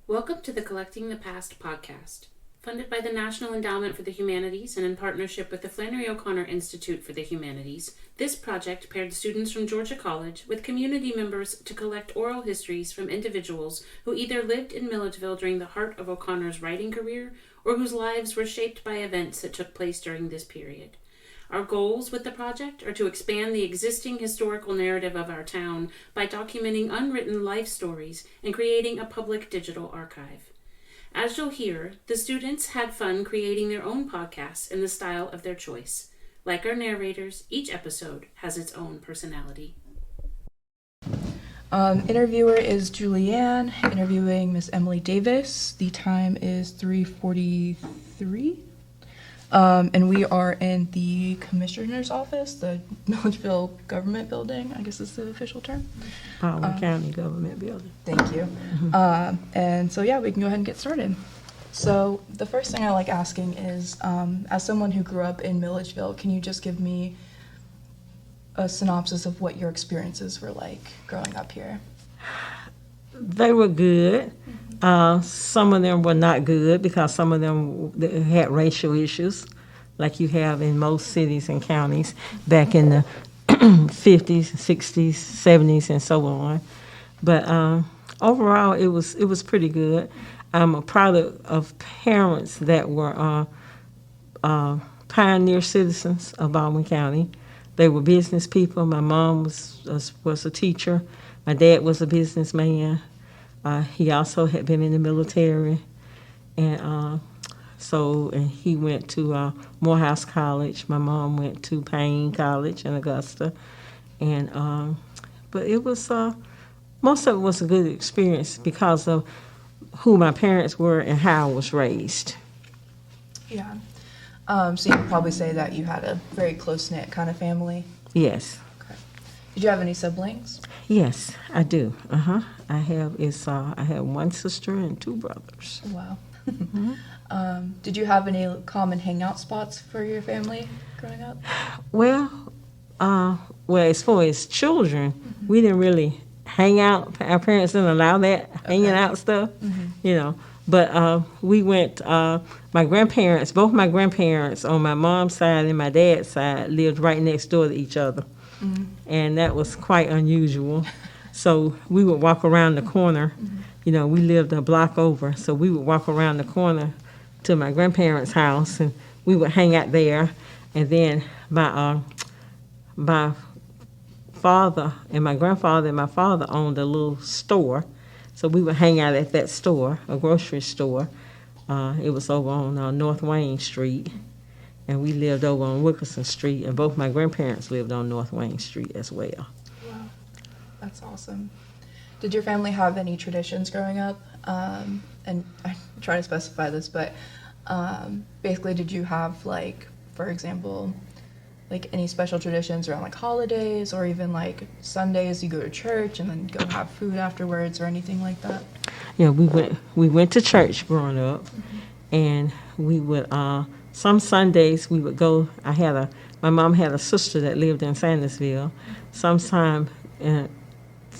Welcome to the Collecting the Past podcast. Funded by the National Endowment for the Humanities and in partnership with the Flannery O'Connor Institute for the Humanities, this project paired students from Georgia College with community members to collect oral histories from individuals who either lived in Milledgeville during the heart of O'Connor's writing career or whose lives were shaped by events that took place during this period. Our goals with the project are to expand the existing historical narrative of our town by documenting unwritten life stories and creating a public digital archive. As you'll hear, the students had fun creating their own podcasts in the style of their choice. Like our narrators, each episode has its own personality. Interviewer is Juliann, interviewing Miss Emily Davis. The time is 3:43. And we are in the Commissioner's office, the Milledgeville Government Building, I guess is the official term. Baldwin County Government Building. Thank you. And so, yeah, we can go ahead and get started. So the first thing I like asking is, as someone who grew up in Milledgeville, can you just give me a synopsis of what your experiences were like growing up here? They were good. Some of them were not good because some of them had racial issues, like you have in most cities and counties back in the 50s, 60s, 70s, and so on. But overall, it was pretty good. I'm proud of parents that were pioneer citizens of Baldwin County. They were business people. My mom was a teacher. My dad was a businessman. He also had been in the military, and he went to Morehouse College. My mom went to Payne College in Augusta, and but it was most of it was a good experience because of who my parents were and how I was raised. Yeah. So you could probably say that you had a very close-knit kind of family? Yes. Okay. Did you have any siblings? Yes, I do. I have one sister and two brothers. Wow. Did you have any common hangout spots for your family growing up? Well, as far as children, we didn't really hang out. Our parents didn't allow that hanging out stuff, But we went. Both my grandparents on my mom's side and my dad's side lived right next door to each other. And that was quite unusual. So we would walk around the corner. We lived a block over, so we would walk around the corner to my grandparents' house, and we would hang out there. And then my father and my grandfather and my father owned a little store, so we would hang out at that store, a grocery store. It was over on North Wayne Street. And we lived over on Wilkerson Street, and both my grandparents lived on North Wayne Street as well. Wow, that's awesome. Did your family have any traditions growing up? And I try to specify this, but basically, did you have, for example, any special traditions around holidays, or even Sundays you go to church and then go have food afterwards, or anything like that? Yeah, we went to church growing up, and we would. Some Sundays we would go. My mom had a sister that lived in Sandersville. Sometime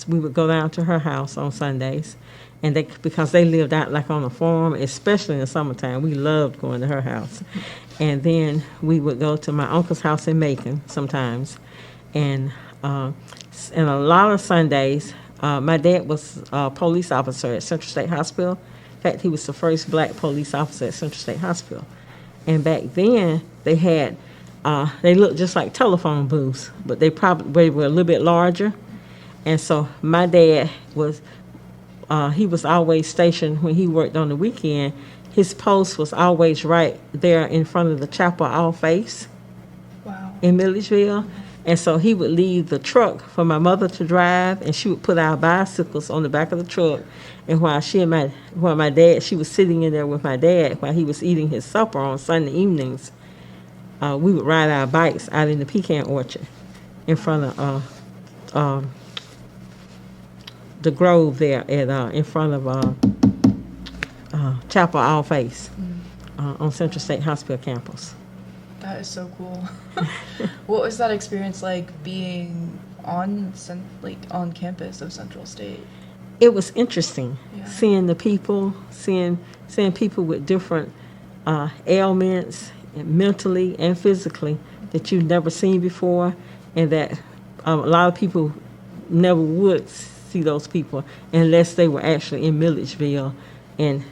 we would go down to her house on Sundays, and because they lived out on a farm, especially in the summertime, we loved going to her house. And then we would go to my uncle's house in Macon sometimes, and a lot of Sundays, my dad was a police officer at Central State Hospital. In fact, he was the first black police officer at Central State Hospital. And back then, they had, they looked just like telephone booths, but they were a little bit larger. And so my dad he was always stationed when he worked on the weekend. His post was always right there in front of the Chapel All Faith. Wow. In Milledgeville. And so he would leave the truck for my mother to drive, and she would put our bicycles on the back of the truck. And while my dad, she was sitting in there with my dad while he was eating his supper on Sunday evenings, we would ride our bikes out in the pecan orchard in front of the grove there in front of Chapel All Faith on Central State Hospital campus. That is so cool. What was that experience like being on campus of Central State? it was interesting Yeah. seeing the people, seeing people with different ailments, and mentally and physically, that you've never seen before, and that a lot of people never would see those people unless they were actually in Milledgeville and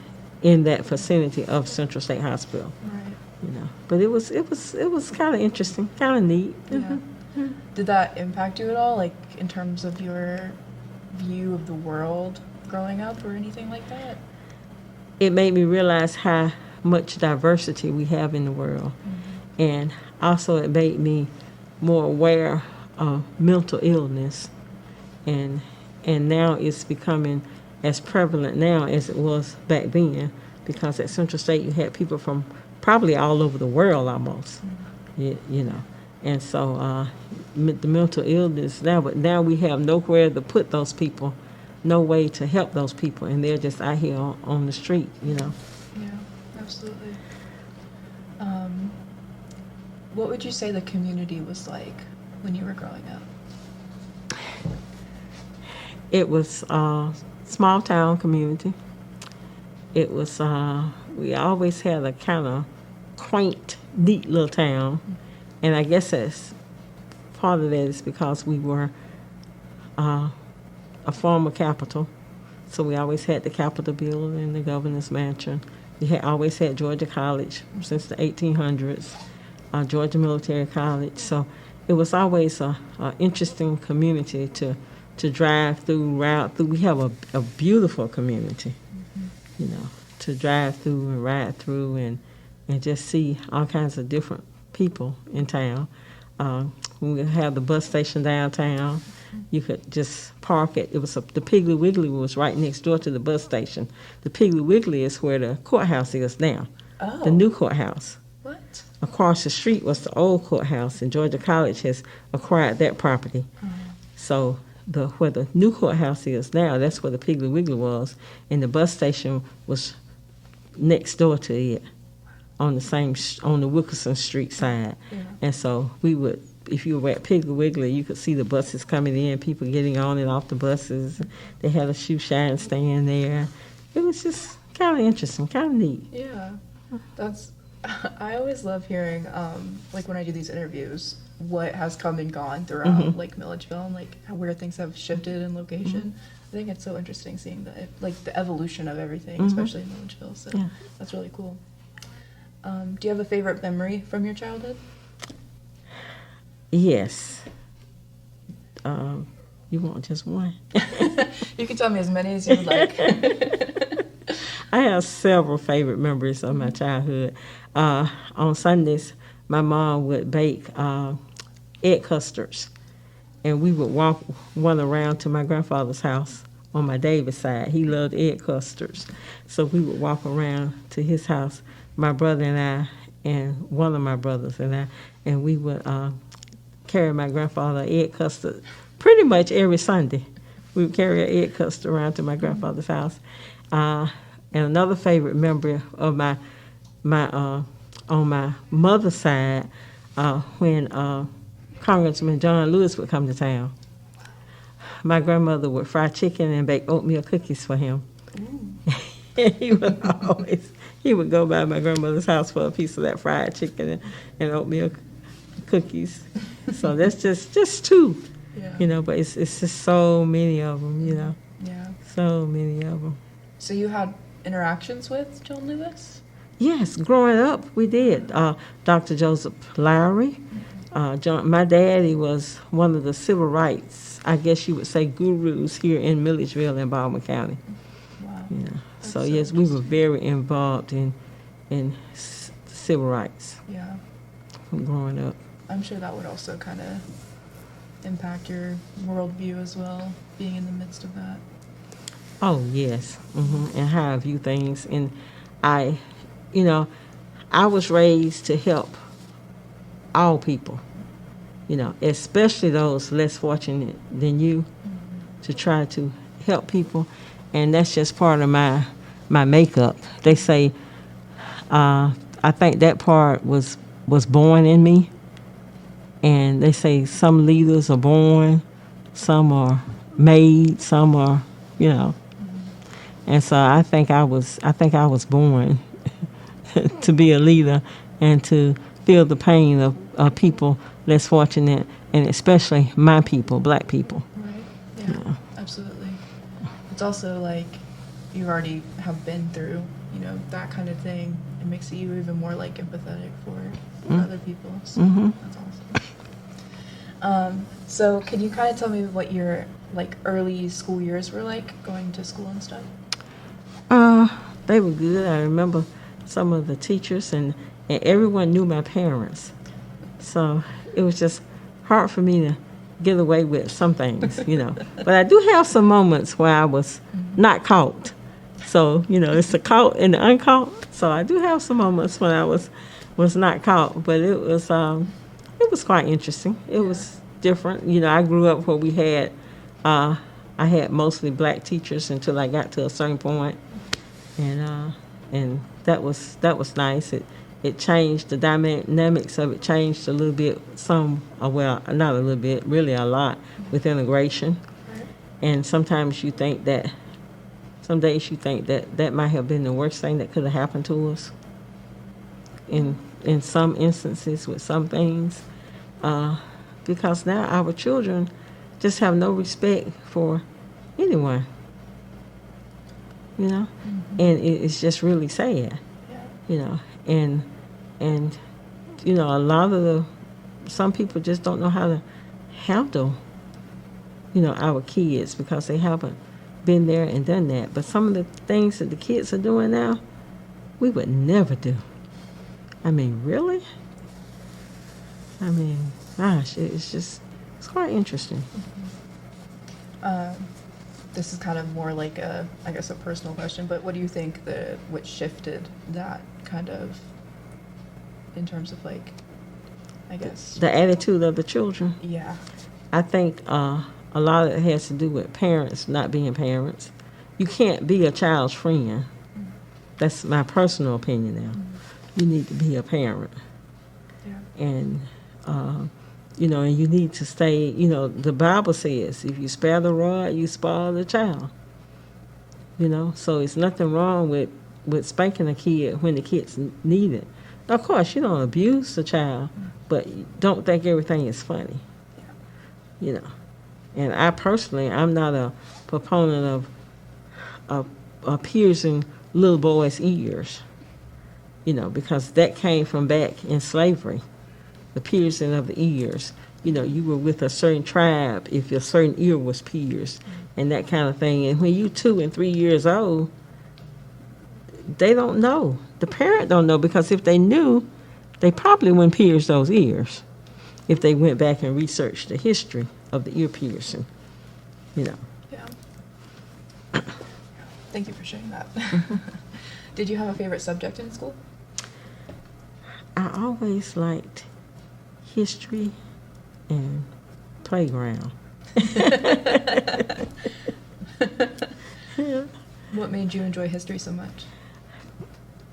in that vicinity of Central State Hospital. Right. You know, but it was kind of interesting, kind of neat. Yeah. Did that impact you at all, like in terms of your view of the world growing up or anything like that? It made me realize how much diversity we have in the world, and also it made me more aware of mental illness, and now it's becoming as prevalent now as it was back then, because at Central State you had people from probably all over the world almost, you know. And so the mental illness now, but now we have nowhere to put those people, no way to help those people, and they're just out here on the street, you know. Yeah, absolutely. What would you say the community was like when you were growing up? It was a small town community. It was, we always had a kind of quaint, neat little town. And I guess that's part of that is because we were a former capital. So we always had the Capitol building and the governor's mansion. We had always had Georgia College since the 1800s, Georgia Military College. So it was always a interesting community to drive through, route through. We have a beautiful community, you know, to drive through and ride through and just see all kinds of different people in town. We have the bus station downtown. You could just park it. It was the Piggly Wiggly was right next door to the bus station. The Piggly Wiggly is where the courthouse is now, the new courthouse. What? Across the street was the old courthouse, and Georgia College has acquired that property. So where the new courthouse is now, that's where the Piggly Wiggly was, and the bus station was next door to it, on the Wilkerson Street side. Yeah. And so we would, if you were at Piggly Wiggly, you could see the buses coming in, people getting on and off the buses. They had a shoe shine stand there. It was just kind of interesting, kind of neat. Yeah, I always love hearing, like when I do these interviews, what has come and gone throughout like Milledgeville and like where things have shifted in location. I think it's so interesting seeing the evolution of everything, especially in Milledgeville. So Yeah. that's really cool. Do you have a favorite memory from your childhood? Yes. You want just one? You can tell me as many as you would like. I have several favorite memories of my childhood. On Sundays, my mom would bake egg custards, and we would walk one around to my grandfather's house on my Davis side. He loved egg custards, so we would walk around to his house, my brother and I, and one of my brothers and I, and we would carry my grandfather egg custard pretty much every Sunday. We would carry an egg custard around to my grandfather's house. And another favorite memory of my on my mother's side, when Congressman John Lewis would come to town, my grandmother would fry chicken and bake oatmeal cookies for him. And he would go by my grandmother's house for a piece of that fried chicken and oatmeal cookies. So that's just two, Yeah. you know, but it's just so many of them, you know, Yeah. so many of them. So you had interactions with John Lewis? Yes, growing up, we did. Dr. Joseph Lowry. My daddy was one of the civil rights, I guess you would say, gurus here in Milledgeville and Baldwin County. Wow. Yeah. That's So so yes, we were very involved in civil rights Yeah. from growing up. I'm sure that would also kind of impact your worldview as well, being in the midst of that. Oh yes, and how I view things, and I was raised to help all people, especially those less fortunate than you, to try to help people, and that's just part of my makeup. They say, I think that part was born in me, and they say some leaders are born, some are made, some are you know. And so I think I was born to be a leader and to feel the pain of people less fortunate, and especially my people, black people. Right. Yeah. Absolutely. It's also like you already have been through, that kind of thing. It makes you even more like empathetic for other people. So that's awesome. So can you kind of tell me what your like early school years were like, going to school and stuff? They were good. I remember some of the teachers, and everyone knew my parents. So it was just hard for me to get away with some things, But I do have some moments where I was not caught. So, it's the caught and the uncaught. So I do have some moments when I was not caught. But it was quite interesting. It was different. I grew up where we had, I had mostly black teachers until I got to a certain point. And that was nice. It changed, the dynamics of it changed a little bit. Well, not a little bit, really a lot with integration. And sometimes you think that, some days you think that might have been the worst thing that could have happened to us. In some instances with some things, because now our children just have no respect for anyone. And it's just really sad, and a lot of some people just don't know how to handle, our kids because they haven't been there and done that. But some of the things that the kids are doing now, we would never do. I mean, really? I mean, gosh, it's quite interesting. This is kind of more like a personal question, but what do you think what shifted that kind of, in terms of like, I guess, the attitude of the children? Yeah. I think a lot of it has to do with parents not being parents. You can't be a child's friend. That's my personal opinion now. You need to be a parent. Yeah. And, and you need to stay, the Bible says, if you spare the rod, you spoil the child. So it's nothing wrong with spanking a kid when the kids need it. Now, of course, you don't abuse the child, but don't think everything is funny. And I personally, I'm not a proponent of piercing little boys' ears, because that came from back in slavery. The piercing of the ears. You were with a certain tribe if your certain ear was pierced and that kind of thing. And when you 2 and 3 years old, they don't know. The parent don't know, because if they knew, they probably wouldn't pierce those ears if they went back and researched the history of the ear piercing, Yeah. Thank you for sharing that. Did you have a favorite subject in school? I always liked history and playground. What made you enjoy history so much?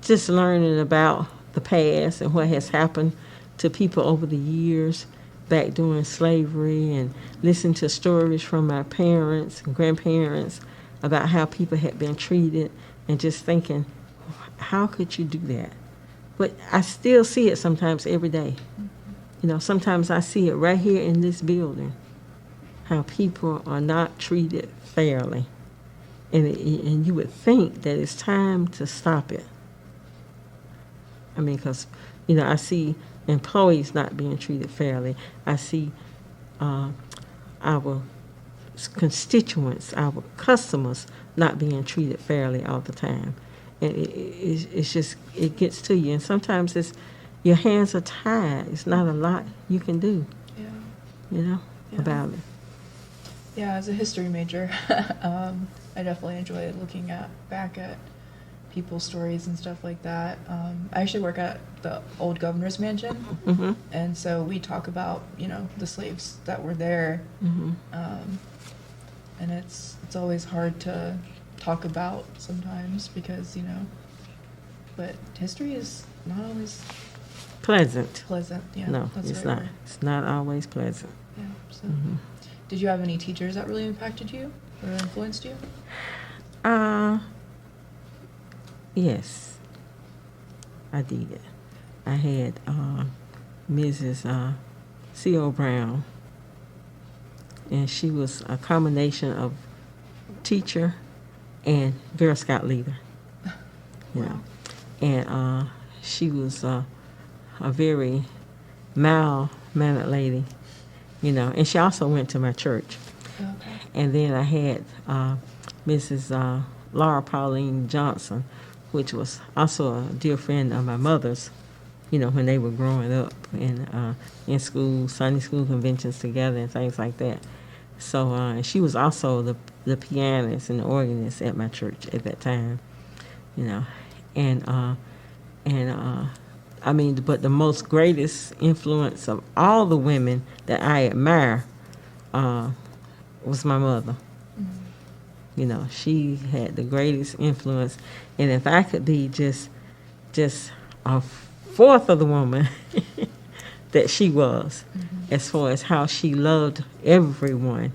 Just learning about the past and what has happened to people over the years back during slavery, and listening to stories from my parents and grandparents about how people had been treated, and just thinking, how could you do that? But I still see it sometimes every day. Sometimes I see it right here in this building, how people are not treated fairly. And you would think that it's time to stop it. I mean, because, I see employees not being treated fairly. I see our constituents, our customers not being treated fairly all the time. And it's just, it gets to you. And sometimes your hands are tied. It's not a lot you can do, about it. Yeah, as a history major, I definitely enjoy looking back at people's stories and stuff like that. I actually work at the old governor's mansion, and so we talk about, the slaves that were there, and it's always hard to talk about sometimes because, but history is not always pleasant. Yeah, No, that's it's right. not. It's not always pleasant. Yeah. So, did you have any teachers that really impacted you? or influenced you? Yes, I did. I had Mrs. C.O. Brown, and she was a combination of teacher and Girl Scout leader. You know, and she was a very mild-mannered lady, you know, and she also went to my church. Okay. And then I had Mrs. Laura Pauline Johnson, which was also a dear friend of my mother's, you know, when they were growing up in school, Sunday school conventions together and things like that. So and she was also the pianist and the organist at my church at that time, you know. And I mean, but the most greatest influence of all the women that I admire was my mother. You know, she had the greatest influence, and if I could be just a fourth of the woman that she was, as far as how she loved everyone,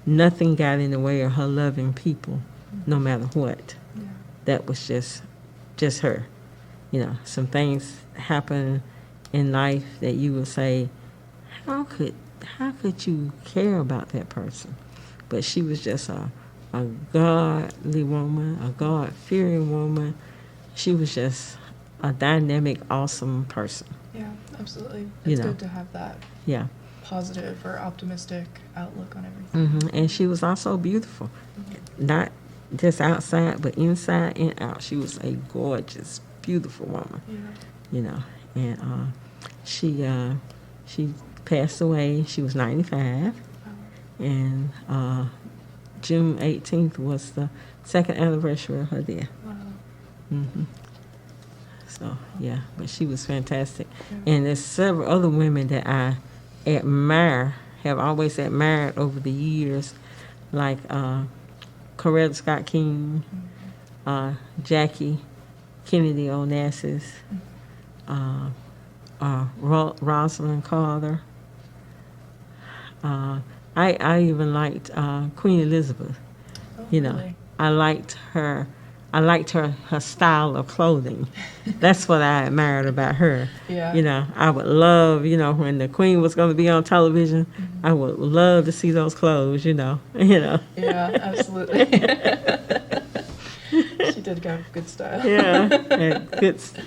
nothing got in the way of her loving people, no matter what. Yeah. That was just her. You know, some things happen in life that you would say, how could you care about that person? But she was just a godly woman, a God-fearing woman. She was just a dynamic, awesome person. Yeah, absolutely. You It's know. good to have that Yeah. positive or optimistic outlook on everything. And she was also beautiful. Not just outside, but inside and out. She was a gorgeous, beautiful woman. Yeah. You know, and she passed away. She was 95, and June 18th was the second anniversary of her death. Wow. So yeah, but she was fantastic. And there's several other women that I admire, have always admired over the years, like Coretta Scott King, Jackie Kennedy Onassis, Rosalind Carter. I even liked Queen Elizabeth. Oh, You know, really? I liked her style of clothing. That's what I admired about her. Yeah. You know, I would love, you know, when the Queen was going to be on television, I would love to see those clothes, you know. Yeah, absolutely. She did have good style. Yeah, and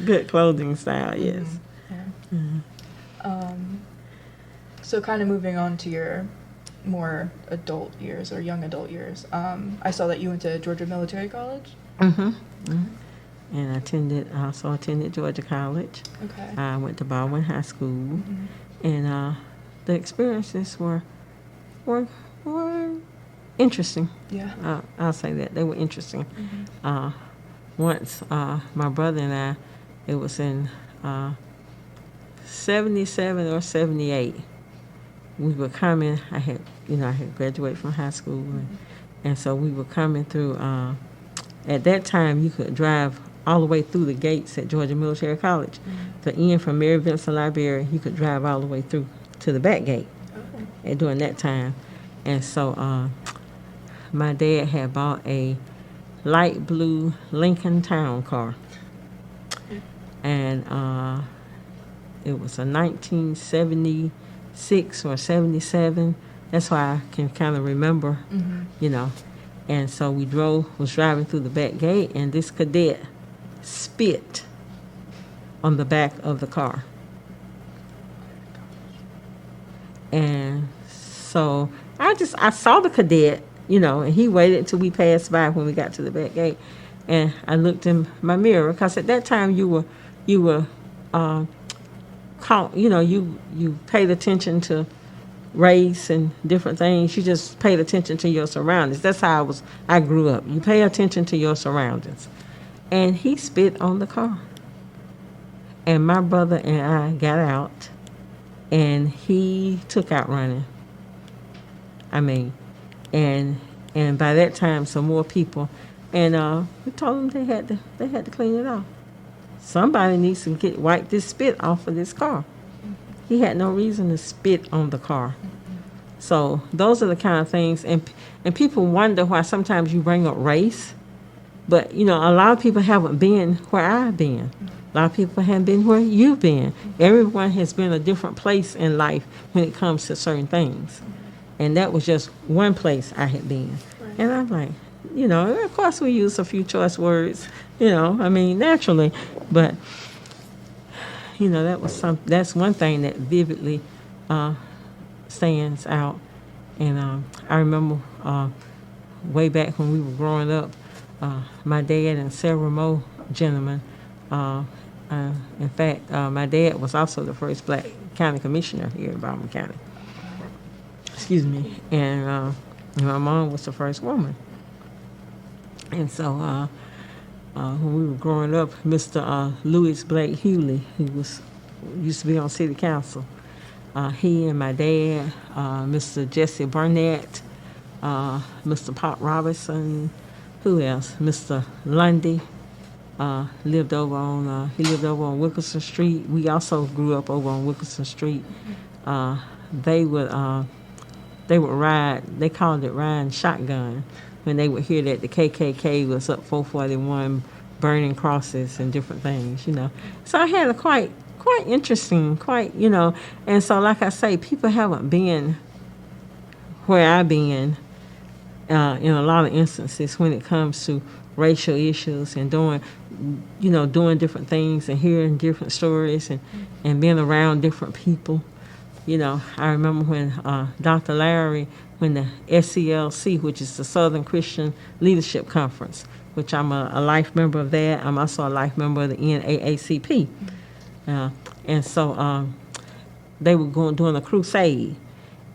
good clothing style, yes. Yeah. So kind of moving on to your more adult years or young adult years, I saw that you went to Georgia Military College. And I also attended Georgia College. Okay. I went to Baldwin High School, and the experiences were interesting. Yeah. I'll say that they were interesting. Once my brother and I, it was in 77 or 78. We were coming. I had graduated from high school, and so we were coming through. At that time, you could drive all the way through the gates at Georgia Military College. The end from Mary Vincent Library, you could drive all the way through to the back gate. And during that time, and so my dad had bought a light blue Lincoln Town car, and it was a 1976 or 77. That's why I can kind of remember, you know. And so was driving through the back gate, and this cadet spit on the back of the car. And so I saw the cadet, you know, and he waited until we passed by when we got to the back gate. And I looked in my mirror, because at that time you were you know, you paid attention to race and different things. You just paid attention to your surroundings. That's how I grew up. You pay attention to your surroundings. And he spit on the car. And my brother and I got out, and he took out running. I mean, and by that time, some more people, and we told them they had to clean it off. Somebody needs to wipe this spit off of this car. He had no reason to spit on the car. So those are the kind of things, and people wonder why sometimes you bring up race, but a lot of people haven't been where I've been. A lot of people haven't been where you've been. Everyone has been a different place in life when it comes to certain things, and that was just one place I had been. Right. And I'm like, of course we use a few choice words, naturally, but that's one thing that vividly stands out. And I remember way back when we were growing up, my dad and several more gentlemen, in fact, my dad was also the first black county commissioner here in Baldwin County. Excuse me. And my mom was the first woman. And so when we were growing up, Mr. Louis Blake Hewley, who used to be on city council, he and my dad, Mr. Jesse Burnett, Mr. Pop Robinson, who else? Mr. Lundy lived over on Wilkerson Street. We also grew up over on Wilkerson Street. They would ride. They called it riding shotgun when they would hear that the KKK was up 441 burning crosses and different things. So I had a quite interesting, and so like I say, people haven't been where I've been in a lot of instances when it comes to racial issues and doing different things and hearing different stories and being around different people. I remember when Dr. Larry, when the SCLC, which is the Southern Christian Leadership Conference, which I'm a life member of that. I'm also a life member of the NAACP. And so they were doing a crusade,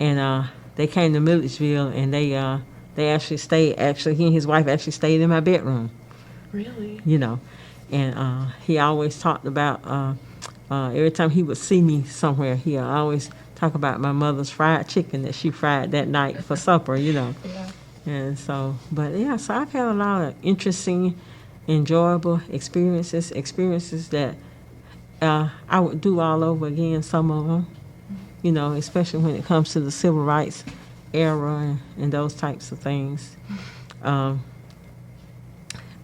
and they came to Milledgeville, and they actually stayed. Actually, he and his wife actually stayed in my bedroom. Really? And he always talked about every time he would see me somewhere, he always talk about my mother's fried chicken that she fried that night for supper. Yeah. And so, so I've had a lot of interesting, enjoyable experiences that I would do all over again, some of them, especially when it comes to the civil rights era and those types of things. I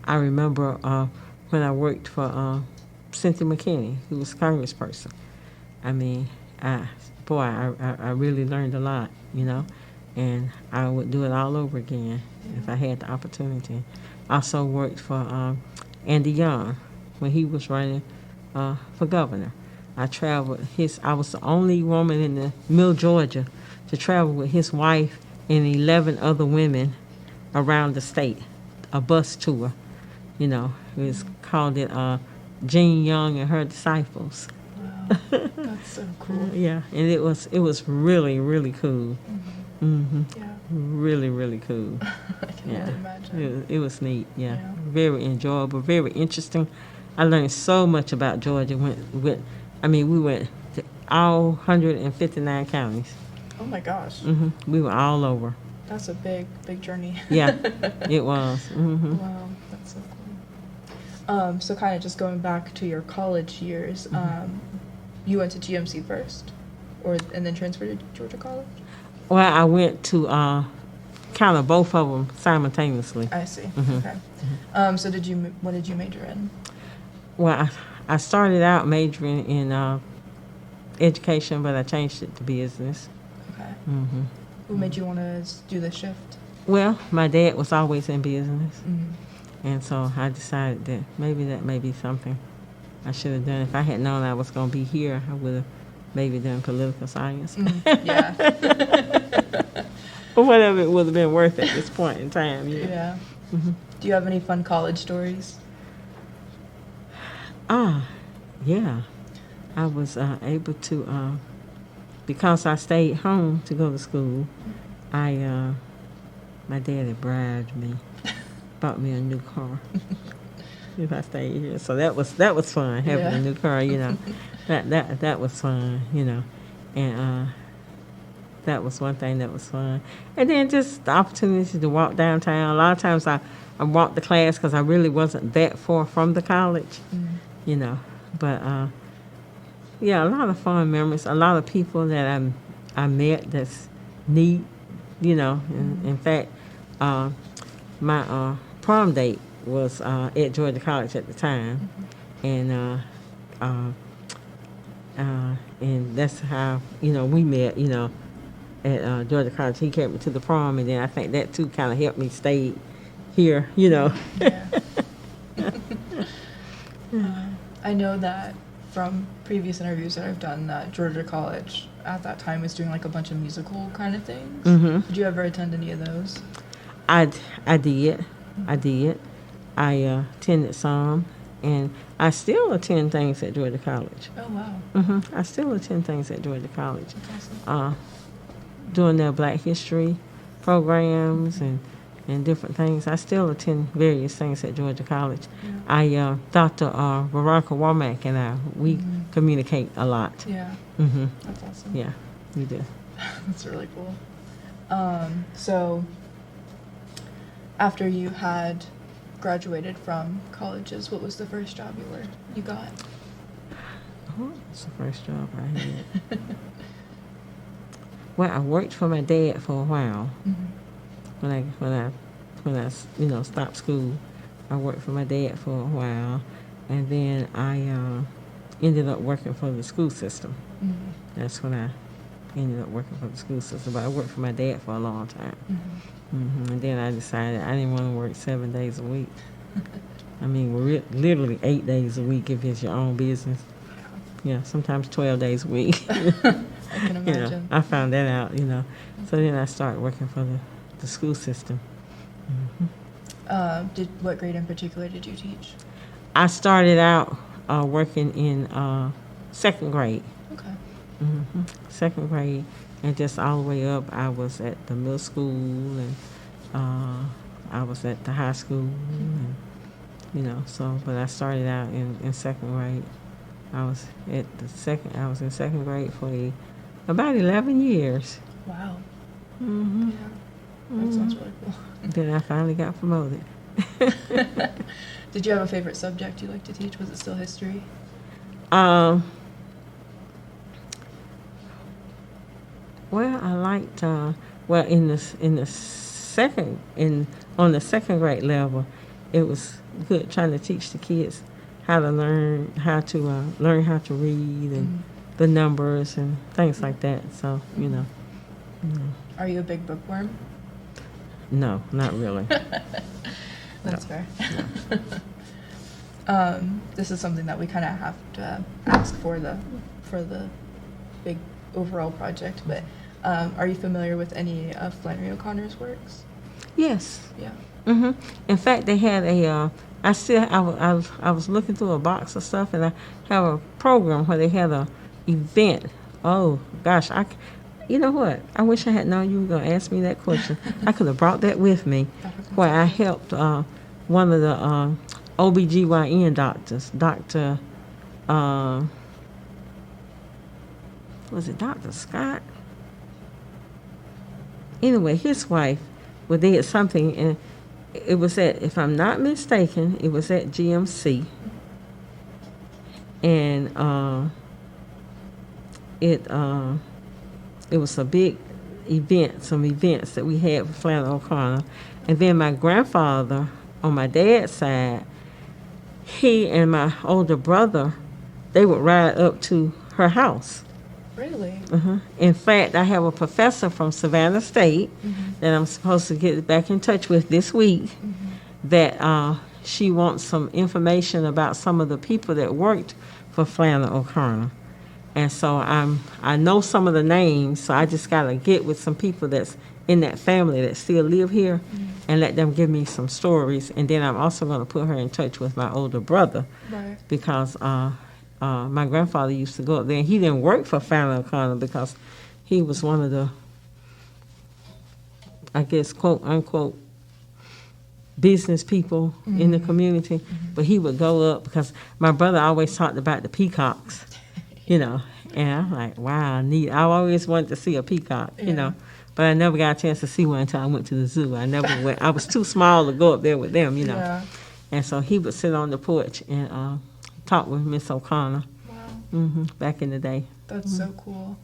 remember when I worked for Cynthia McKinney, who was a congressperson. I really learned a lot, and I would do it all over again if I had the opportunity. I also worked for Andy Young when he was running for governor. I was the only woman in Mill, Georgia, to travel with his wife and 11 other women around the state, a bus tour. It was called Jean Young and Her Disciples. Wow, that's so cool. Yeah, and it was really, really cool. Mm-hmm. Yeah. Really, really cool. I can only imagine. It was neat, yeah. Very enjoyable, very interesting. I learned so much about Georgia. We went to all 159 counties. Oh my gosh. Mm-hmm. We were all over. That's a big journey. Yeah, it was. Mm-hmm. Wow, that's so cool. So kind of just going back to your college years, you went to GMC first, and then transferred to Georgia College? Well, I went to kind of both of them simultaneously. I see. Mm-hmm. Okay. So what did you major in? Well, I started out majoring in education, but I changed it to business. Okay. Mm-hmm. What made you want to do the shift? Well, my dad was always in business, Mm-hmm. and so I decided that may be something I should have done. If I had known I was going to be here, I would have maybe done political science. Mm-hmm. Yeah. Or whatever, it would have been worth at this point in time. Yeah. Mm-hmm. Do you have any fun college stories? Yeah. I was able to, because I stayed home to go to school, my daddy bribed me, bought me a new car if I stayed here. So that was fun, having a new car, that was fun, and that was one thing that was fun. And then just the opportunity to walk downtown. A lot of times I walked to class because I really wasn't that far from the college, But, a lot of fun memories. A lot of people that I met that's neat, you know. In fact, my prom date was at Georgia College at the time, and that's how, you know, we met, you know, at Georgia College. He carried me to the prom, and then I think that too kind of helped me stay here, you know. Yeah. I know that from previous interviews that I've done that Georgia College at that time was doing like a bunch of musical kind of things. Mm-hmm. Did you ever attend any of those? I did. I attended some, and I still attend things at Georgia College. Oh, wow. I still attend things at Georgia College. That's awesome. Doing their Black History programs and different things. I still attend various things at Georgia College. Yeah. Dr. Veronica Womack and I, we communicate a lot. Yeah. Mm-hmm. That's awesome. Yeah, we do. That's really cool. So after you had graduated from colleges, what was the first job you got? What was the first job I had? Well, I worked for my dad for a while. When I you know, stopped school, I worked for my dad for a while, and then I ended up working for the school system. That's when I ended up working for the school system. But I worked for my dad for a long time. And then I decided I didn't want to work 7 days a week. I mean, literally 8 days a week if it's your own business. Yeah, sometimes 12 days a week. I can You imagine. know, I found that out, you know. So then I started working for the school system. What grade in particular did you teach? I started out working in second grade. Okay. Second grade, and just all the way up. I was at the middle school, and I was at the high school, and, you know. So, but I started out in second grade. I was in second grade for about 11 years. Wow. Mm-hmm. Yeah. That sounds really cool. Then I finally got promoted. Did you have a favorite subject you liked to teach? Was it still history? Well, I liked on the second grade level, it was good trying to teach the kids how to learn how to read and the numbers and things like that. So, you know. Are you a big bookworm? No, not really. That's fair. This is something that we kind of have to ask for the big overall project, but are you familiar with any of Flannery O'Connor's works? Yes. Yeah. In fact, they had I was looking through a box of stuff, and I have a program where they had a event. Oh gosh, you know what? I wish I had known you were going to ask me that question. I could have brought that with me, where I helped one of the OBGYN doctors, Dr. Was it Dr. Scott? Anyway, his wife, well, they had something, and it was at, if I'm not mistaken, it was at GMC. And it was a big event, some events that we had for Flannery O'Connor. And then my grandfather, on my dad's side, he and my older brother, they would ride up to her house. Really? In fact, I have a professor from Savannah State that I'm supposed to get back in touch with this week that she wants some information about some of the people that worked for Flannery O'Connor. And so I know some of the names, so I just got to get with some people that's in that family that still live here and let them give me some stories. And then I'm also going to put her in touch with my older brother because my grandfather used to go up there. And he didn't work for Flannery O'Connor because he was one of the, I guess, quote, unquote, business people in the community. But he would go up because my brother always talked about the peacocks. You know, and I'm like, wow, neat. I always wanted to see a peacock, you know, but I never got a chance to see one until I went to the zoo. I never went. I was too small to go up there with them, you know. Yeah. And so he would sit on the porch and talk with Miss O'Connor. Wow. Back in the day. That's so cool.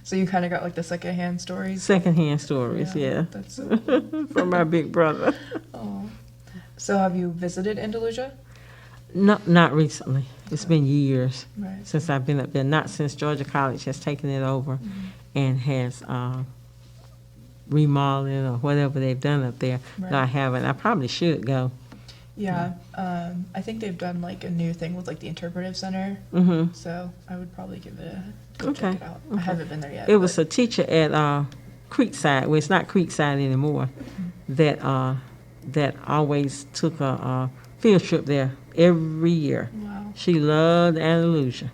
So you kind of got like the secondhand stories. Secondhand stories, yeah. That's so cool. From my big brother. Oh. So have you visited Andalusia? No, not recently. It's been years Right. since I've been up there. Not since Georgia College has taken it over and has remodeling or whatever they've done up there. Right. No, I haven't. I probably should go. Yeah. I think they've done like a new thing with like the interpretive center. Mm-hmm. So I would probably give it go check it out. I haven't been there yet. It was a teacher at Creekside. Well, it's not Creekside anymore. That always took a field trip there every year. Wow. She loved Andalusia.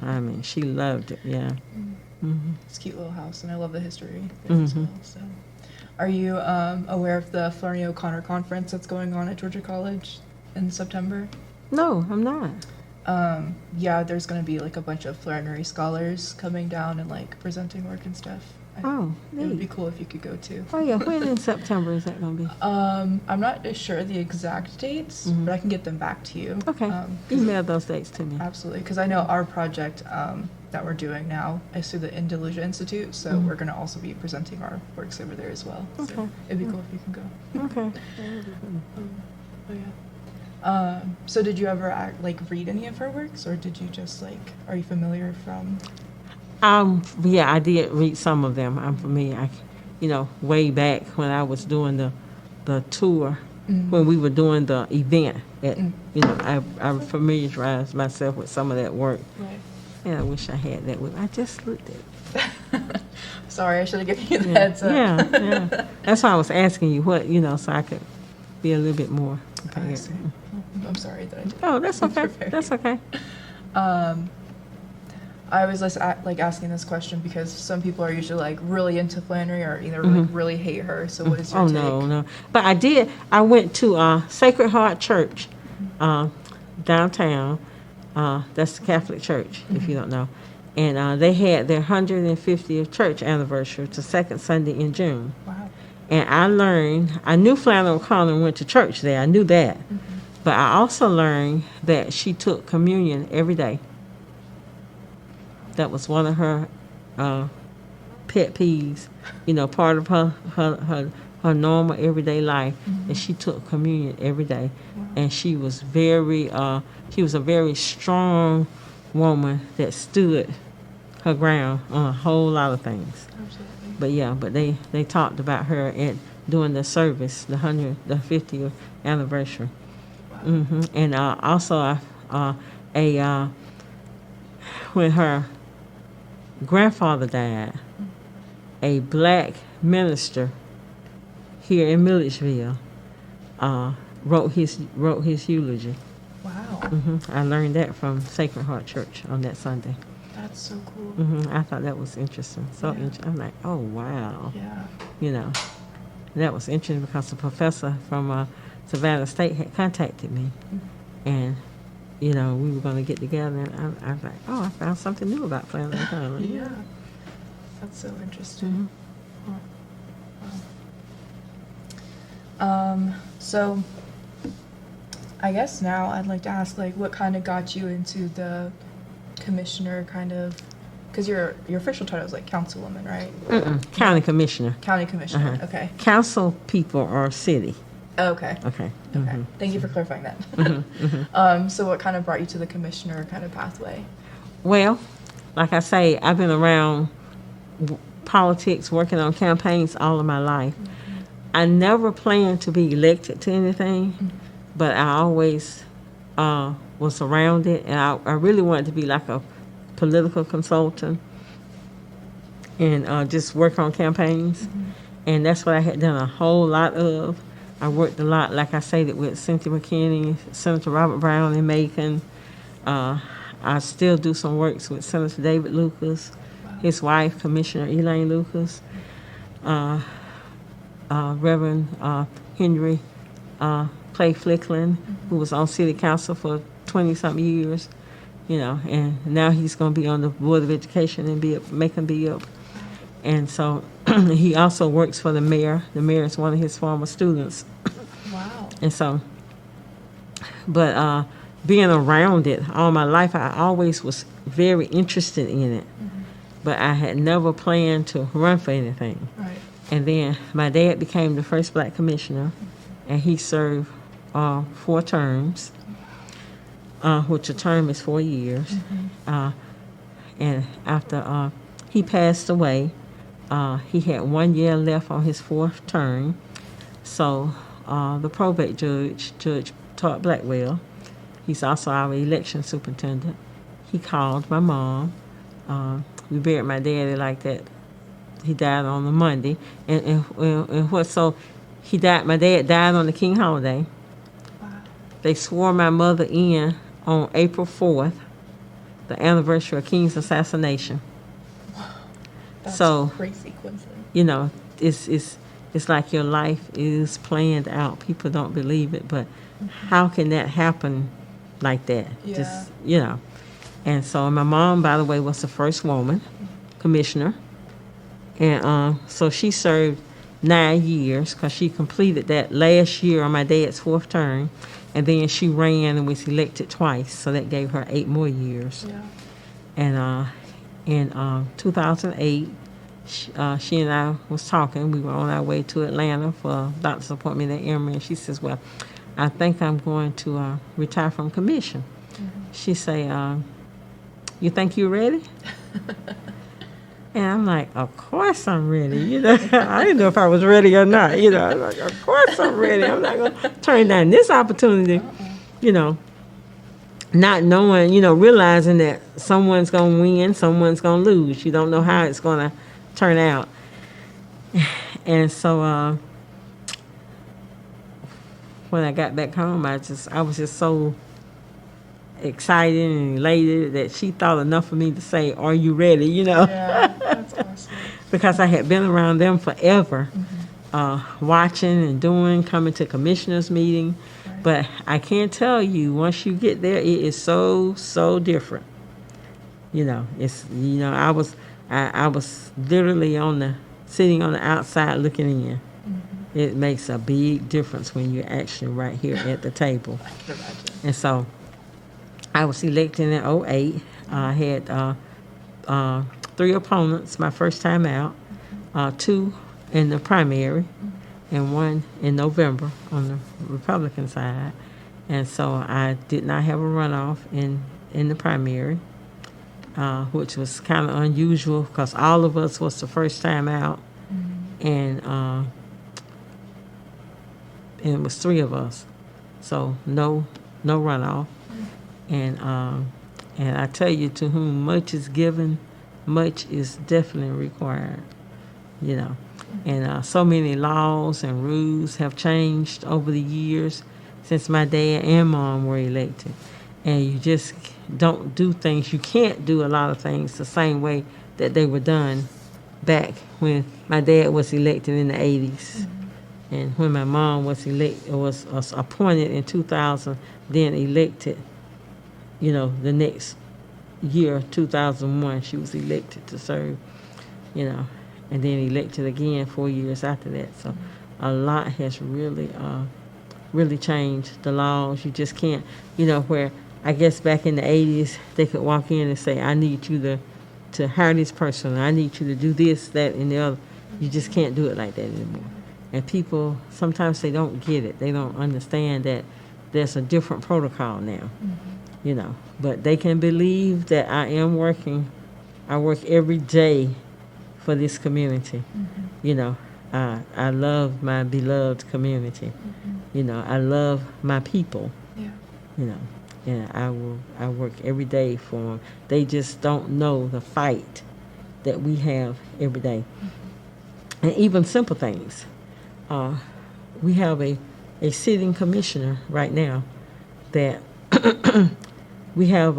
I mean, she loved it. Yeah. Mm-hmm. It's a cute little house, and I love the history there as well. So, are you aware of the Flannery O'Connor conference that's going on at Georgia College in September? No, I'm not. Yeah, there's going to be like a bunch of Flannery scholars coming down and like presenting work and stuff. Oh, It would be neat. cool if you could go too. Oh, yeah. When in September is that going to be? I'm not sure the exact dates, but I can get them back to you. Okay. 'Cause Email those dates to me. absolutely, because I know our project that we're doing now is through the Andalusia Institute, so we're going to also be presenting our works over there as well. So Okay. it'd be cool if you can go. Okay. Oh yeah. So did you ever read any of her works, or did you just are you familiar from? Yeah, I did read some of them. I'm familiar. Way back when I was doing the tour, when we were doing the event, I familiarized myself with some of that work. Right. Yeah, I wish I had that with me. I just looked at it. Sorry, I should have given you the heads up. Yeah. That's why I was asking you what, so I could be a little bit more I prepared. see. I'm sorry that I did. Oh, that's okay. Prepared. That's okay. I was asking this question because some people are usually really into Flannery or either really hate her. So what is your Oh, take? no. But I went to Sacred Heart Church downtown. That's the Catholic church, if you don't know. And they had their 150th church anniversary. It's the second Sunday in June. Wow. And I knew Flannery O'Connor went to church there. I knew that. But I also learned that she took communion every day. That was one of her pet peeves, part of her normal everyday life, and she took communion every day. And she was a very strong woman that stood her ground on a whole lot of things. Absolutely. But they talked about her during the service, the 50th anniversary. Wow. And also when her grandfather died, a black minister here in Milledgeville wrote his eulogy. Wow. I learned that from Sacred Heart Church on that Sunday. That's so cool. I thought that was interesting. Yeah. I'm like, oh wow, Yeah. That was interesting because the professor from Savannah State had contacted me, and we were going to get together, and I was like, oh, I found something new about Flannery O'Connor. Yeah. That's so interesting. Wow. So I guess now I'd like to ask, what kind of got you into the commissioner because your official title is councilwoman, right? County commissioner. County commissioner. Okay. Council people are city. Okay. Okay. Okay. Thank you for clarifying that. So what kind of brought you to the commissioner kind of pathway? Well, like I say, I've been around politics, working on campaigns all of my life. I never planned to be elected to anything, but I always was around it, and I really wanted to be like a political consultant and just work on campaigns. And that's what I had done a whole lot of. I worked a lot, like I said, with Cynthia McKinney, Senator Robert Brown in Macon. I still do some works with Senator David Lucas, his wife, Commissioner Elaine Lucas, Reverend Henry Clay Flicklin, who was on city council for 20-something years, and now he's going to be on the Board of Education and Macon be up. And so he also works for the mayor. The mayor is one of his former students. Wow. And so, but being around it all my life, I always was very interested in it. but I had never planned to run for anything. Right. And then my dad became the first black commissioner, and he served 4 terms, which a term is 4 years. And after he passed away, he had 1 year left on his 4th term. So the probate judge, Judge Todd Blackwell, he's also our election superintendent. He called my mom. We buried my daddy like that. He died on the Monday, and what? So he died. My dad died on the King holiday. Wow. They swore my mother in on April 4th, the anniversary of King's assassination. That's So, crazy coincidence. you know, it's like your life is planned out. People don't believe it, but how can that happen like that? Yeah. Just, you know. And so my mom, by the way, was the first woman commissioner. And so she served 9 years because she completed that last year on my dad's 4th term. And then she ran and was elected twice. So that gave her 8 more years. Yeah. And in 2008, she and I was talking. We were on our way to Atlanta for a doctor's appointment at Emory. And she says, well, I think I'm going to retire from commission. She say, you think you're ready? And I'm like, of course I'm ready. You know, I didn't know if I was ready or not. You know, I'm like, of course I'm ready. I'm not going to turn down this opportunity. You know, not knowing, you know, realizing that someone's going to win, someone's going to lose. You don't know how it's going to turn out. And so when I got back home, I was just so excited and elated that she thought enough of me to say, are you ready? You know, Yeah, that's awesome. because I had been around them forever, watching and doing, coming to commissioners meeting. Right. But I can't tell you, once you get there, it is so different. You know, it's, you know, I was literally sitting on the outside looking in. It makes a big difference when you're actually right here at the table. I can imagine. And so I was elected in 2008. I had 3 opponents my first time out, 2 in the primary, and 1 in November on the Republican side. And so I did not have a runoff in the primary, which was kind of unusual because all of us was the first time out, and it was 3 of us, so no runoff. And I tell you, to whom much is given, much is definitely required, you know. And so many laws and rules have changed over the years since my dad and mom were elected. And you just don't do things, you can't do a lot of things the same way that they were done back when my dad was elected in the 80s. And when my mom was appointed in 2000, then elected, you know, the next year, 2001, she was elected to serve, you know, and then elected again 4 years after that. So a lot has really changed the laws. You just can't, you know, where I guess back in the 80s, they could walk in and say, I need you to hire this person. I need you to do this, that, and the other. You just can't do it like that anymore. And people, sometimes they don't get it. They don't understand that there's a different protocol now, you know. But they can believe that I am working. I work every day for this community. You know, I love my beloved community. You know, I love my people. Yeah. You know, and I work every day for them. They just don't know the fight that we have every day. And even simple things. We have a sitting commissioner right now that we have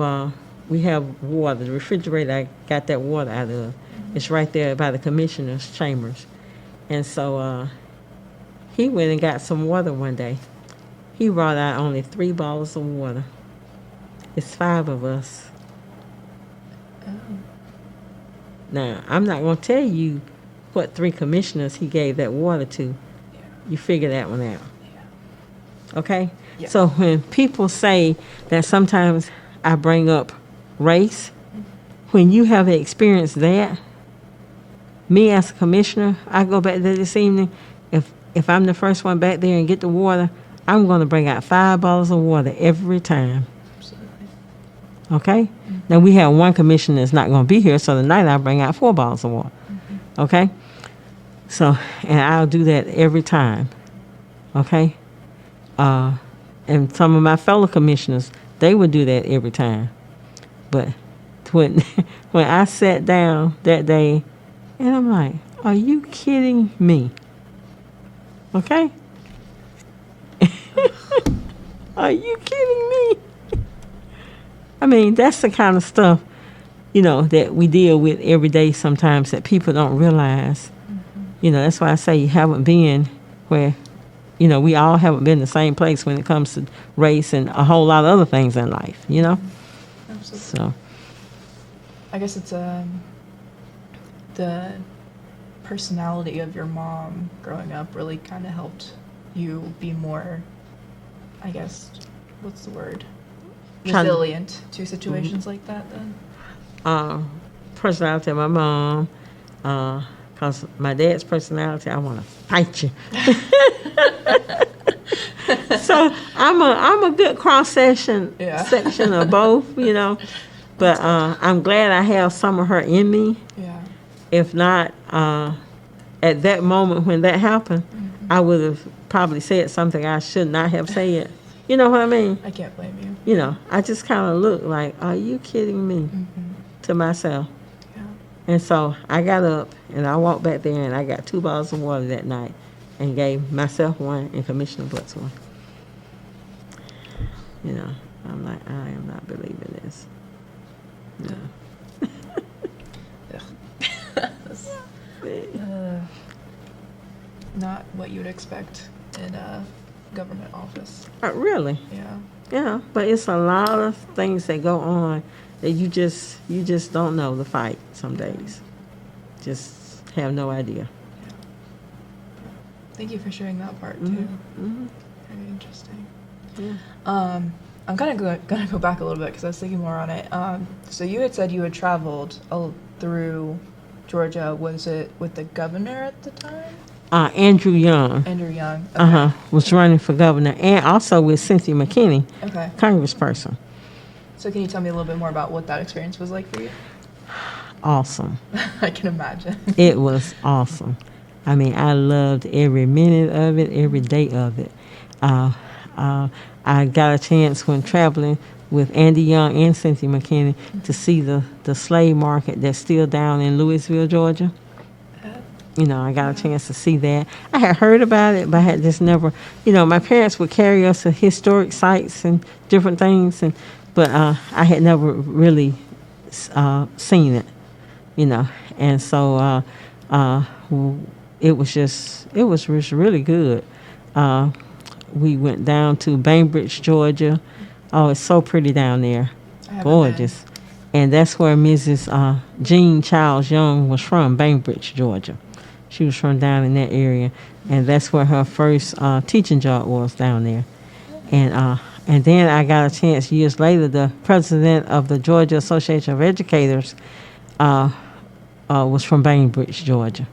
water. The refrigerator, I got that water out of. It's right there by the commissioner's chambers. And so he went and got some water one day. He brought out only 3 bottles of water. It's 5 of us. Oh. Now, I'm not going to tell you what 3 commissioners he gave that water to. You figure that one out. Okay? Yeah. So when people say that sometimes I bring up race, when you have experienced that, me as a commissioner, I go back there this evening. If I'm the first one back there and get the water, I'm going to bring out 5 bottles of water every time. Absolutely. Okay? Now, we have one commissioner that's not going to be here, so tonight I'll bring out 4 bottles of water. Okay? So, and I'll do that every time. Okay? And some of my fellow commissioners, they would do that every time. But when I sat down that day, and I'm like, are you kidding me? Okay? Are you kidding me? I mean, that's the kind of stuff, that we deal with every day sometimes that people don't realize. That's why I say you haven't been where, we all haven't been the same place when it comes to race and a whole lot of other things in life, Absolutely. So, I guess it's the personality of your mom growing up really kind of helped you be more, I guess, what's the word? Resilient to situations like that then? Personality of my mom, because my dad's personality, I want to fight you. So I'm a good cross section of both, But I'm glad I have some of her in me. Yeah. If not, at that moment when that happened, I would have probably said something I should not have said. You know what I mean? I can't blame you. I just kind of looked like, are you kidding me? To myself. Yeah. And so I got up and I walked back there and I got 2 bottles of water that night and gave myself one and Commissioner Butts one. I'm like, I am not believing this. No. Not what you would expect in a government office. Really? Yeah. Yeah, but it's a lot of things that go on that you just don't know the fight some days. Just have no idea. Yeah. Thank you for sharing that part too. Very interesting. Yeah. I'm kind of gonna go back a little bit because I was thinking more on it. So you had said you had traveled through Georgia. Was it with the governor at the time? Andrew Young. Andrew Young. Okay. Was running for governor, and also with Cynthia McKinney, Okay. congressperson. So can you tell me a little bit more about what that experience was like for you? Awesome. I can imagine. It was awesome. I mean, I loved every minute of it, every day of it. I got a chance when traveling with Andy Young and Cynthia McKinney to see the slave market that's still down in Louisville, Georgia. I got a chance to see that. I had heard about it, but I had just never, my parents would carry us to historic sites and different things, but I had never really seen it, and so it was just really good. We went down to Bainbridge, Georgia. Oh, it's so pretty down there. Gorgeous. And that's where Mrs. Jean Childs Young was from, Bainbridge, Georgia. She was from down in that area, and that's where her first teaching job was, down there. And then I got a chance years later. The president of the Georgia Association of Educators was from Bainbridge, Georgia.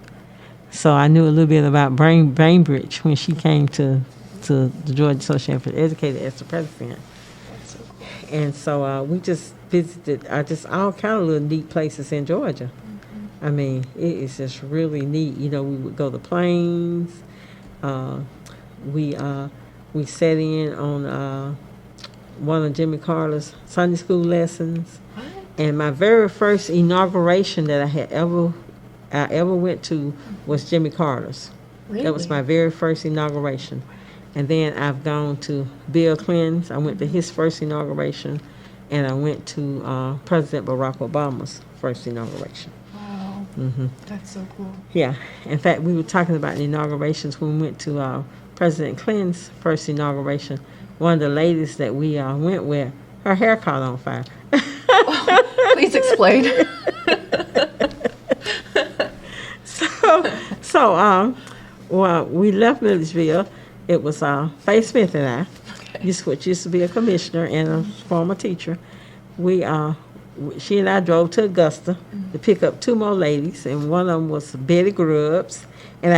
So I knew a little bit about Bainbridge when she came to the Georgia Association of Educators as the president. That's so cool. And so we just visited just all kind of little neat places in Georgia. I mean, it is just really neat. We would go to Plains. We sat in on one of Jimmy Carter's Sunday school lessons. What? And my very first inauguration that I ever went to was Jimmy Carter's. Really? That was my very first inauguration. And then I've gone to Bill Clinton's. I went to his first inauguration, and I went to President Barack Obama's first inauguration. Wow. That's so cool. Yeah. In fact, we were talking about the inaugurations when we went to President Clinton's first inauguration. One of the ladies that we went with, her hair caught on fire. Please explain. So we left Milledgeville. It was Faye Smith and I, which used to be a commissioner and a former teacher. We she and I drove to Augusta to pick up 2 more ladies, and one of them was Betty Grubbs, and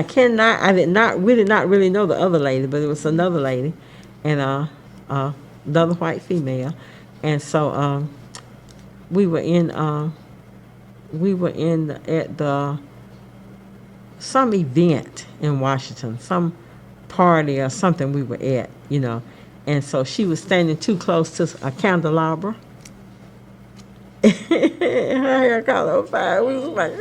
we did not really know the other lady, but it was another lady, and another white female, and so we were at some event in Washington, some party or something we were at, and so she was standing too close to a candelabra. Her hair caught on fire. We was like,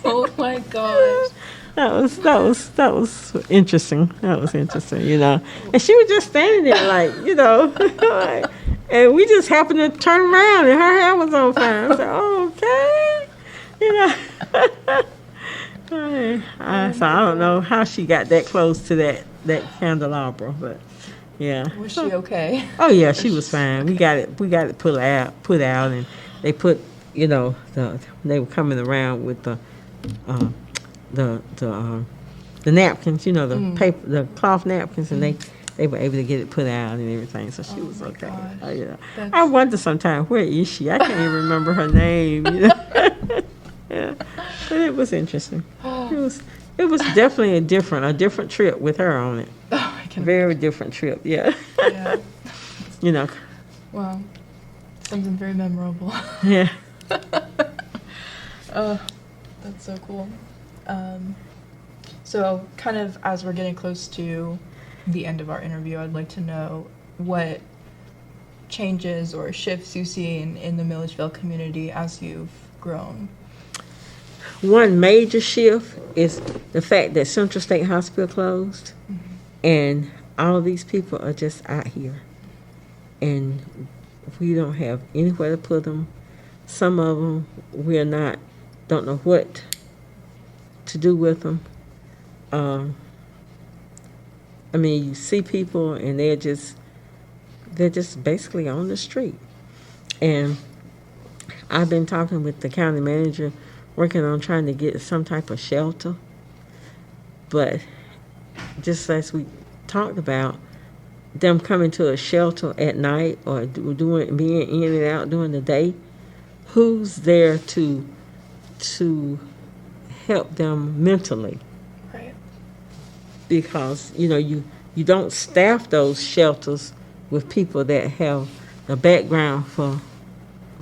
Oh my gosh. that was interesting. That was interesting, And she was just standing there like, like, and we just happened to turn around and her hair was on fire. I said, okay, so I don't know how she got that close to that candelabra, but yeah. Was she okay? Oh yeah, she was fine. We got it put out, and they put, they were coming around with the napkins, the paper, the cloth napkins, and they were able to get it put out and everything. So she was okay. Oh, yeah. I wonder sometimes, where is she? I can't even remember her name. Yeah, but it was interesting. It was definitely a different trip with her on it. Oh, I can. Very different trip. Yeah. Yeah. Wow. Something very memorable. Yeah. Oh, that's so cool. So kind of as we're getting close to the end of our interview, I'd like to know what changes or shifts you see in the Milledgeville community as you've grown. One major shift is the fact that Central State Hospital closed, and all these people are just out here, and we don't have anywhere to put them. Some of them don't know what to do with them. You see people and they're just basically on the street. And I've been talking with the county manager, working on trying to get some type of shelter. But just as we talked about, them coming to a shelter at night or being in and out during the day, who's there to help them mentally? Right. Because you don't staff those shelters with people that have a background for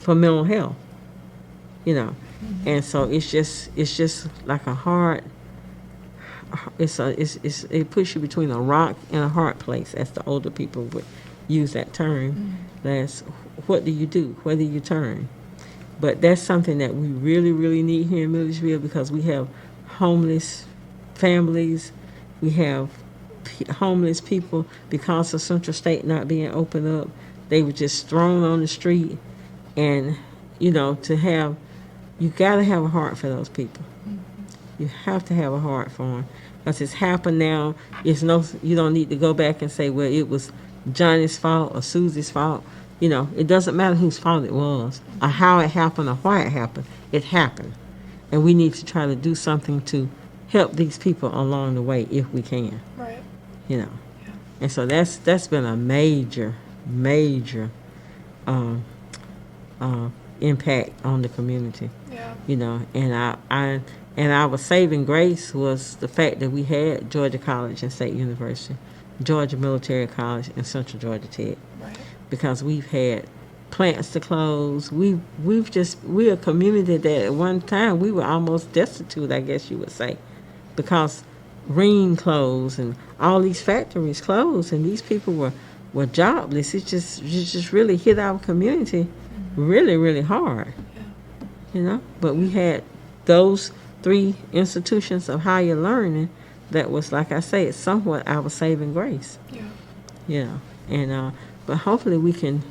mental health, and so it's just like a hard. It puts you between a rock and a hard place, as the older people would use that term. That's, what do you do? Where do you turn? But that's something that we really, really need here in Milledgeville, because we have homeless families, we have homeless people. Because of Central State not being opened up, they were just thrown on the street, and you got to have a heart for those people. You have to have a heart for them, because it's happened now. You don't need to go back and say, well, it was Johnny's fault or Susie's fault. It doesn't matter whose fault it was or how it happened or why it happened. It happened, and we need to try to do something to help these people along the way if we can. Right. Yeah. And so that's been a major impact on the community. Yeah. And our saving grace was the fact that we had Georgia College and State University, Georgia Military College, and Central Georgia Tech. Right. Because we've had plants to close. We're a community that at one time we were almost destitute, I guess you would say, because Ring closed and all these factories closed, and these people were jobless. It just really hit our community really, really hard. Yeah. But we had those 3 institutions of higher learning that was, like I say, it's somewhat our saving grace. Yeah. And but hopefully we can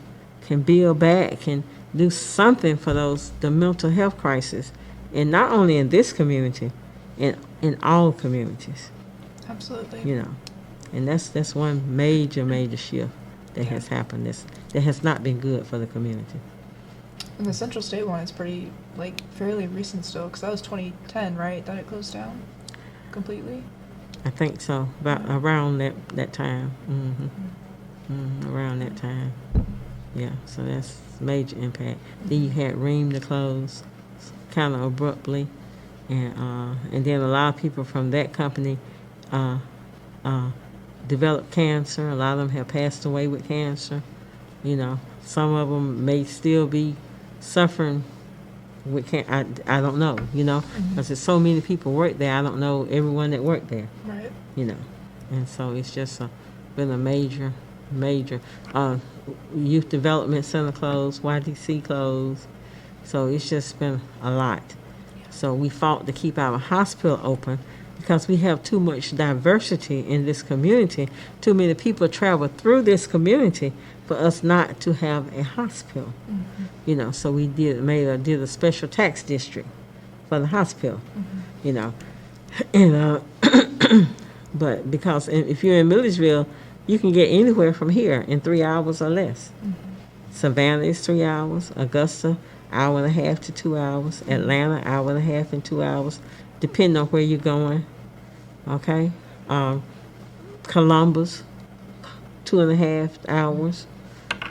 build back and do something for the mental health crisis, and not only in this community, in all communities. Absolutely. And that's one major shift that has happened. That has not been good for the community. And the Central State one is pretty, fairly recent still, because that was 2010, right, that it closed down completely? I think so, about around that time. Around that time. Yeah, so that's major impact. Then you had Ream to close kind of abruptly, and then a lot of people from that company uh, developed cancer. A lot of them have passed away with cancer. You know, some of them may still be suffering with cancer. I don't know, you know, because there's so many people work there. I don't know everyone that worked there. Right. You know, and so it's just been a major youth development center closed, YDC closed, so it's just been a lot. So we fought to keep our hospital open because we have too much diversity in this community. Too many people travel through this community for us not to have a hospital. You know, so we did a special tax district for the hospital. You know, and but because if you're in Milledgeville, you can get anywhere from here in 3 hours or less. Savannah is 3 hours. Augusta, hour and a half to 2 hours. Atlanta, hour and a half and 2 hours, depending on where you're going. Okay? Columbus, 2.5 hours.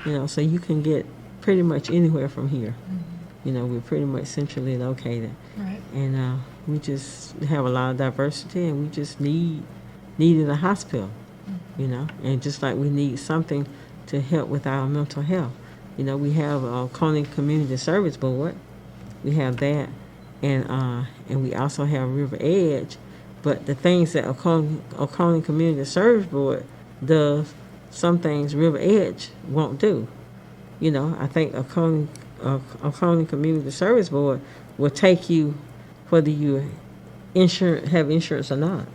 You know, so you can get pretty much anywhere from here. You know, we're pretty much centrally located. Right. And we just have a lot of diversity, and we just needed a hospital. You know, and just like we need something to help with our mental health. You know, we have a Coney Community Service Board. We have that, and we also have River Edge. But the things that Oconee Community Service Board does, some things River Edge won't do. You know, I think Oconee Community Service Board will take you whether you have insurance or not.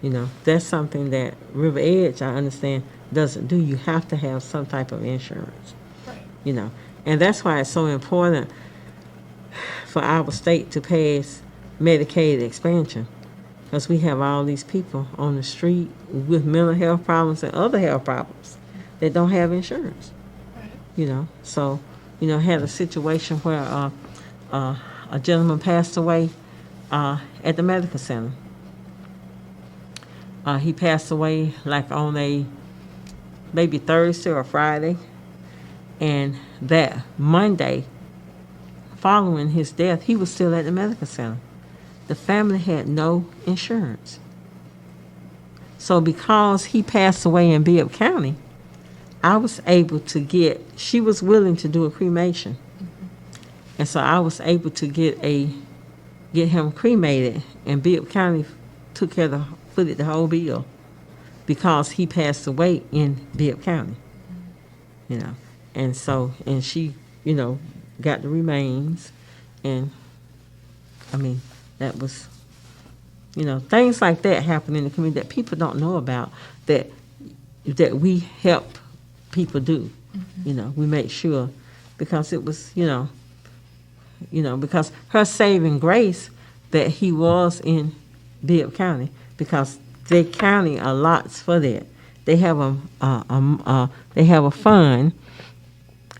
You know, that's something that River Edge, I understand, doesn't do. You have to have some type of insurance. Right. You know, and that's why it's so important for our state to pass Medicaid expansion, because we have all these people on the street with mental health problems and other health problems that don't have insurance. Right. You know, so, you know, had a situation where a gentleman passed away at the medical center. He passed away like on maybe Thursday or Friday, and that Monday following his death, he was still at the medical center. The family had no insurance. So because he passed away in Bibb County, I was able to she was willing to do a cremation. And so I was able to get him cremated, and Bibb County took care of footed the whole bill because he passed away in Bibb County. You know, and so, and she, you know, got the remains, and I mean, that was, you know, things like that happen in the community that people don't know about, that we help people do. You know, we make sure, because it was, you know, because her saving grace that he was in Bibb County, because the county allots for that. They have a fund,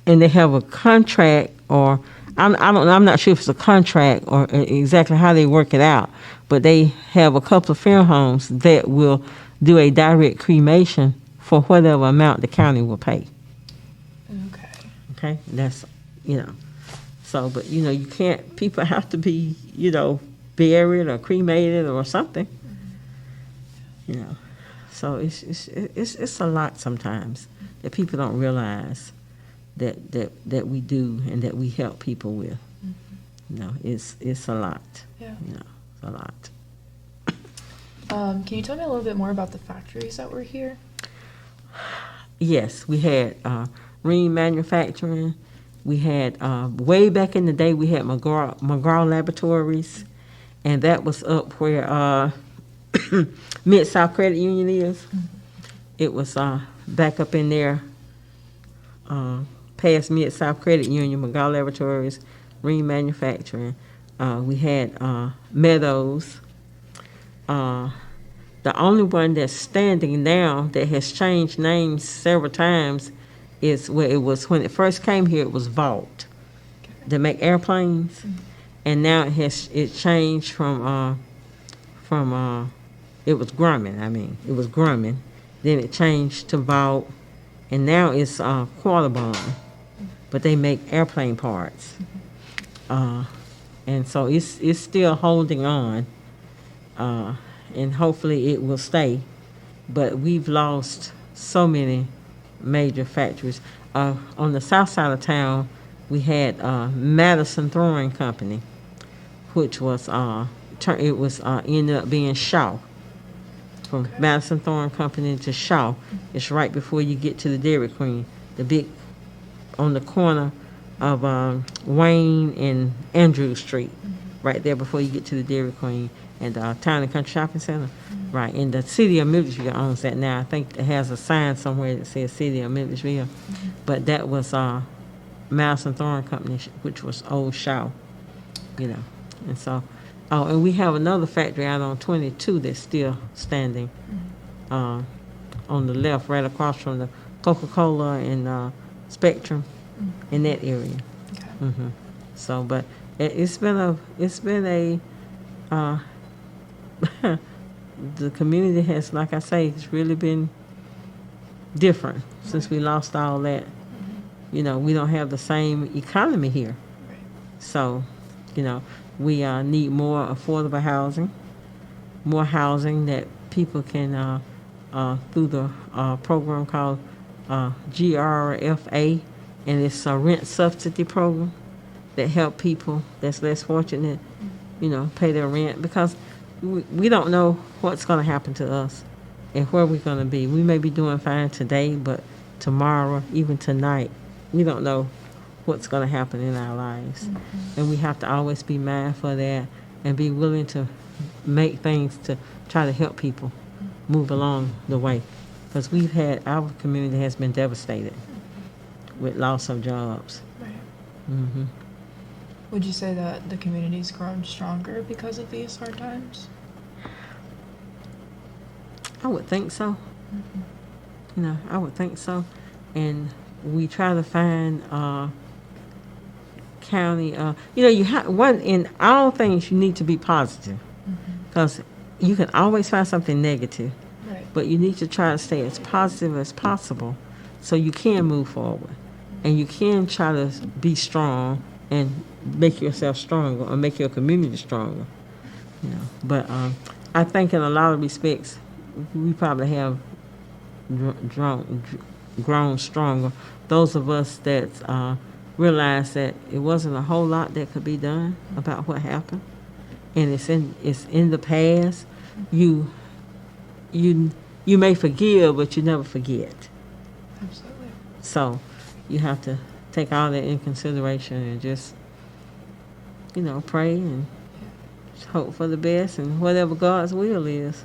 and they have a contract, or I'm not sure if it's a contract or exactly how they work it out, but they have a couple of funeral homes that will do a direct cremation for whatever amount the county will pay. Okay. Okay, that's, you know, so, but you know, you can't. People have to be, you know, buried or cremated or something. You know, so it's a lot sometimes that people don't realize that we do and that we help people with. You know, it's a lot. Yeah. You know, it's a lot. Can you tell me a little bit more about the factories that were here? Yes, we had Ream Manufacturing. We had way back in the day we had McGraw Laboratories, and that was up where Mid-South Credit Union is. It was back up in there, past Mid-South Credit Union, McGraw Laboratories, Ream Manufacturing. We had Meadows. The only one that's standing now that has changed names several times is where it was when it first came here. It was Vault, that make airplanes, and now it changed from it was Grumman. It was Grumman. Then it changed to Vault, and now it's quarter bond, but they make airplane parts, and so it's still holding on, and hopefully it will stay. But we've lost so many major factories. On the south side of town, we had Madison Throwing Company, which was ended up being Shaw. From Madison Throwing Company to Shaw, it's right before you get to the Dairy Queen, the big on the corner of Wayne and Andrew Street, right there before you get to the Dairy Queen and Town and Country Shopping Center. Right, and the city of Milledgeville owns that now. I think it has a sign somewhere that says City of Milledgeville, but that was Madison Throwing Company, which was old Shaw, and so. Oh, and we have another factory out on 22 that's still standing on the left, right across from the Coca-Cola and Spectrum in that area. Okay. So, but it's been a the community has, like I say, it's really been different since we lost all that. We don't have the same economy here. Right. So, we need more affordable housing, more housing that people can, through the program called GRFA, and it's a rent subsidy program that help people that's less fortunate, pay their rent, because we don't know what's going to happen to us and where we're going to be. We may be doing fine today, but tomorrow, even tonight, we don't know what's going to happen in our lives. And we have to always be mindful of that and be willing to make things to try to help people move along the way. Because our community has been devastated with loss of jobs. Right. Would you say that the community's grown stronger because of these hard times? I would think so. I would think so. And we try to find county, you have in all things you need to be positive, because you can always find something negative, right. But you need to try to stay as positive as possible so you can move forward, and you can try to be strong and make yourself stronger or make your community stronger. But I think in a lot of respects we probably have grown stronger. Those of us that realize that it wasn't a whole lot that could be done about what happened, and it's in the past. You may forgive, but you never forget. Absolutely. So you have to take all that in consideration and just pray and hope for the best, and whatever God's will is,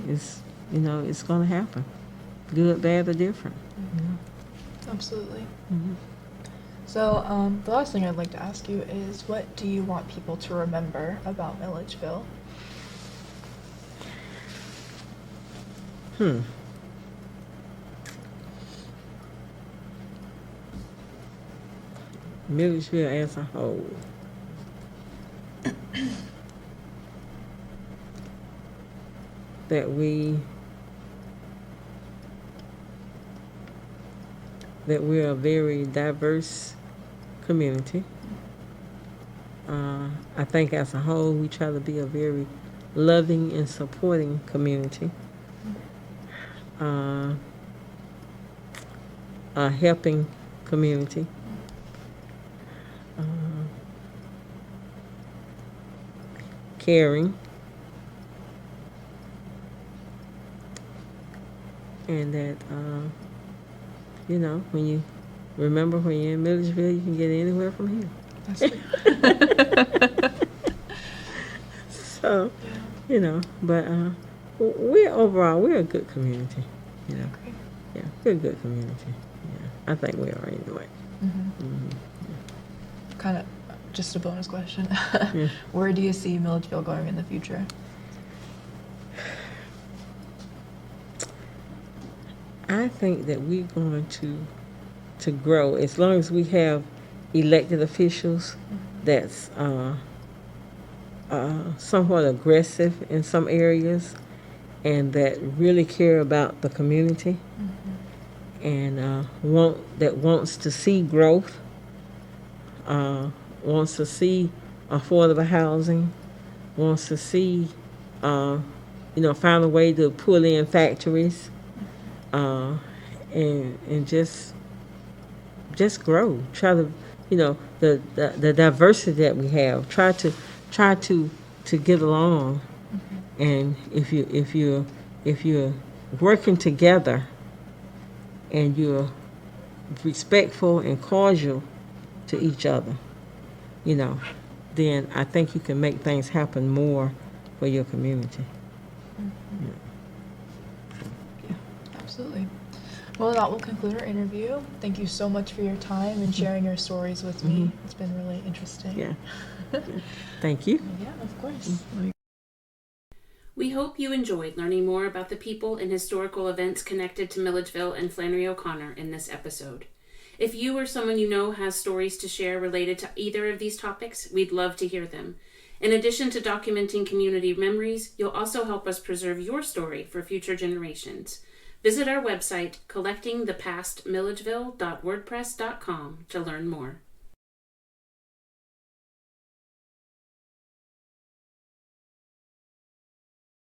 it's going to happen, good, bad, or different. Absolutely. So the last thing I'd like to ask you is, what do you want people to remember about Milledgeville? Milledgeville as a whole. That we're a very diverse community. I think as a whole we try to be a very loving and supporting community. A helping community. Caring. And that, when you remember when you're in Milledgeville, you can get anywhere from here. That's right. So, but we're a good community. Okay. Yeah, we're a good community. Yeah, I think we are anyway. Kind of just a bonus question. Where do you see Milledgeville going in the future? I think that we're going to grow as long as we have elected officials that's somewhat aggressive in some areas and that really care about the community and wants to see growth, wants to see affordable housing, wants to see, find a way to pull in factories, and just grow. Try to, the diversity that we have. Try to get along, and if you're working together, and you're respectful and cordial to each other, then I think you can make things happen more for your community. Absolutely. Well, that will conclude our interview. Thank you so much for your time and sharing your stories with me. It's been really interesting. Yeah. Thank you. Yeah, of course. We hope you enjoyed learning more about the people and historical events connected to Milledgeville and Flannery O'Connor in this episode. If you or someone you know has stories to share related to either of these topics, we'd love to hear them. In addition to documenting community memories, you'll also help us preserve your story for future generations. Visit our website, collectingthepastmilledgeville.wordpress.com, to learn more.